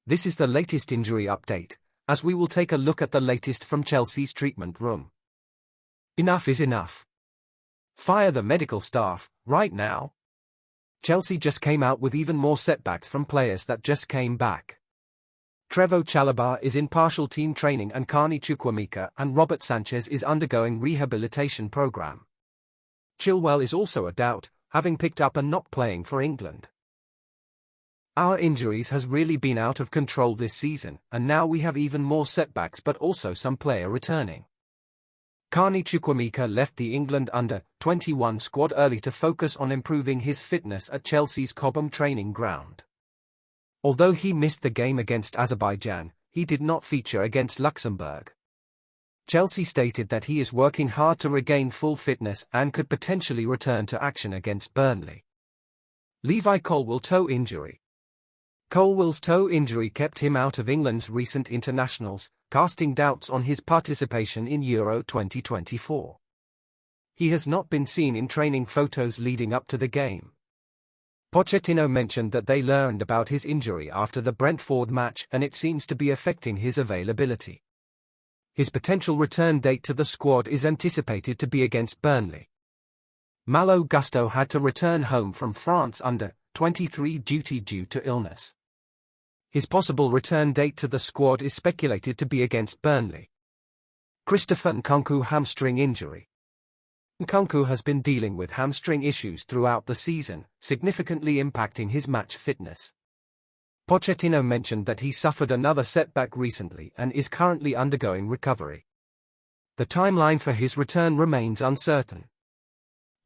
This is the latest injury update, as we will take a look at the latest from Chelsea's treatment room. Enough is enough. Fire the medical staff, right now. Chelsea just came out with even more setbacks from players that just came back. Trevoh Chalobah is in partial team training and Carney Chukwuemeka and Robert Sanchez is undergoing rehabilitation program. Chilwell is also a doubt, having picked up and not playing for England. Our injuries has really been out of control this season, and now we have even more setbacks but also some player returning. Carney Chukwuemeka left the England under-21 squad early to focus on improving his fitness at Chelsea's Cobham training ground. Although he missed the game against Azerbaijan, he did not feature against Luxembourg. Chelsea stated that he is working hard to regain full fitness and could potentially return to action against Burnley. Levi Colwill toe injury. Colwill's toe injury kept him out of England's recent internationals, casting doubts on his participation in Euro 2024. He has not been seen in training photos leading up to the game. Pochettino mentioned that they learned about his injury after the Brentford match and it seems to be affecting his availability. His potential return date to the squad is anticipated to be against Burnley. Malo Gusto had to return home from France under-23 duty due to illness. His possible return date to the squad is speculated to be against Burnley. Christopher Nkunku hamstring injury. Nkunku has been dealing with hamstring issues throughout the season, significantly impacting his match fitness. Pochettino mentioned that he suffered another setback recently and is currently undergoing recovery. The timeline for his return remains uncertain.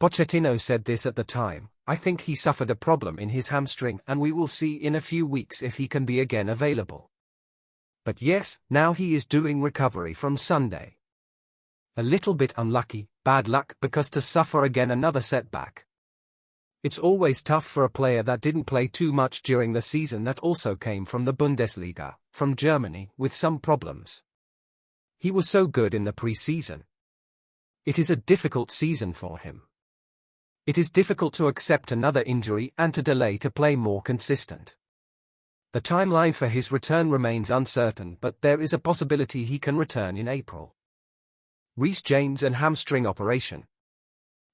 Pochettino said this at the time, "I think he suffered a problem in his hamstring and we will see in a few weeks if he can be again available." But yes, now he is doing recovery from Sunday. A little bit unlucky, bad luck because to suffer again another setback. It's always tough for a player that didn't play too much during the season that also came from the Bundesliga, from Germany, with some problems. He was so good in the pre-season. It is a difficult season for him. It is difficult to accept another injury and to delay to play more consistent. The timeline for his return remains uncertain, but there is a possibility he can return in April. Reece James and hamstring operation.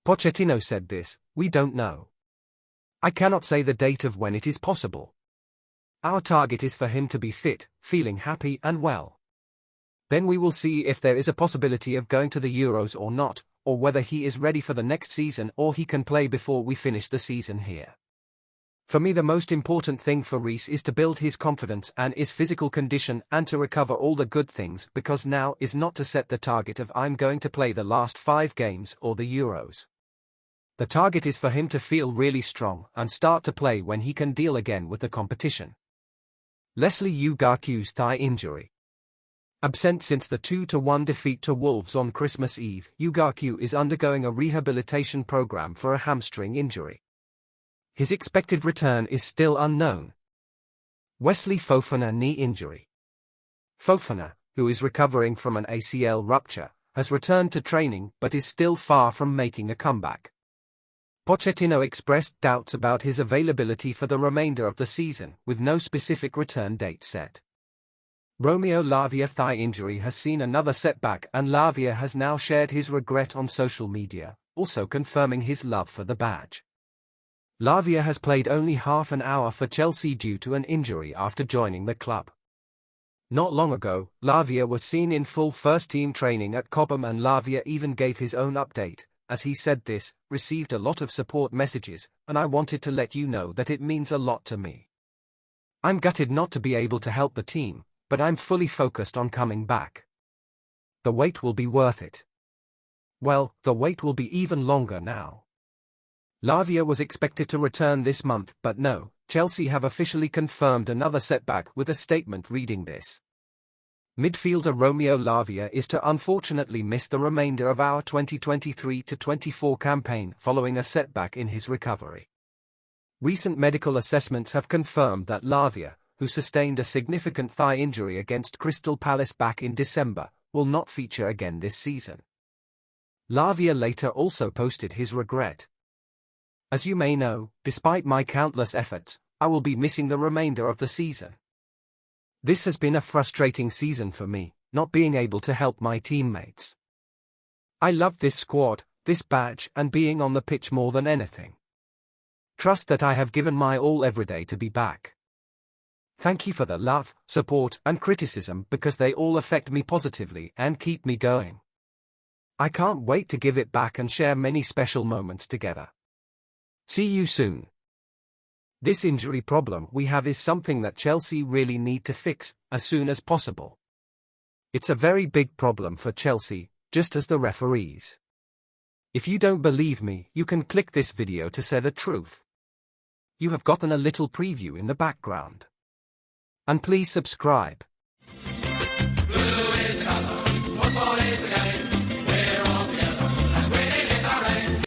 Pochettino said this, "We don't know. I cannot say the date of when it is possible. Our target is for him to be fit, feeling happy and well. Then we will see if there is a possibility of going to the Euros or not, or whether he is ready for the next season or he can play before we finish the season here. For me the most important thing for Reece is to build his confidence and his physical condition and to recover all the good things, because now is not to set the target of I'm going to play the last 5 games or the Euros. The target is for him to feel really strong and start to play when he can deal again with the competition." Leslie Ugartew's thigh injury. Absent since the 2-1 defeat to Wolves on Christmas Eve, Ugartew is undergoing a rehabilitation program for a hamstring injury. His expected return is still unknown. Wesley Fofana knee injury. Fofana, who is recovering from an ACL rupture, has returned to training but is still far from making a comeback. Pochettino expressed doubts about his availability for the remainder of the season, with no specific return date set. Romeo Lavia thigh injury has seen another setback and Lavia has now shared his regret on social media, also confirming his love for the badge. Lavia has played only half an hour for Chelsea due to an injury after joining the club. Not long ago, Lavia was seen in full first-team training at Cobham and Lavia even gave his own update, as he said this, "Received a lot of support messages, and I wanted to let you know that it means a lot to me. I'm gutted not to be able to help the team, but I'm fully focused on coming back. The wait will be worth it." Well, the wait will be even longer now. Lavia was expected to return this month, but no, Chelsea have officially confirmed another setback with a statement reading this. Midfielder Romeo Lavia is to unfortunately miss the remainder of our 2023-24 campaign following a setback in his recovery. Recent medical assessments have confirmed that Lavia, who sustained a significant thigh injury against Crystal Palace back in December, will not feature again this season. Lavia later also posted his regret. "As you may know, despite my countless efforts, I will be missing the remainder of the season. This has been a frustrating season for me, not being able to help my teammates. I love this squad, this badge, and being on the pitch more than anything. Trust that I have given my all every day to be back. Thank you for the love, support, and criticism because they all affect me positively and keep me going. I can't wait to give it back and share many special moments together. See you soon. This injury problem we have is something that Chelsea really need to fix as soon as possible. It's a very big problem for Chelsea, just as the referees. If you don't believe me, you can click this video to say the truth. You have gotten a little preview in the background. And please subscribe.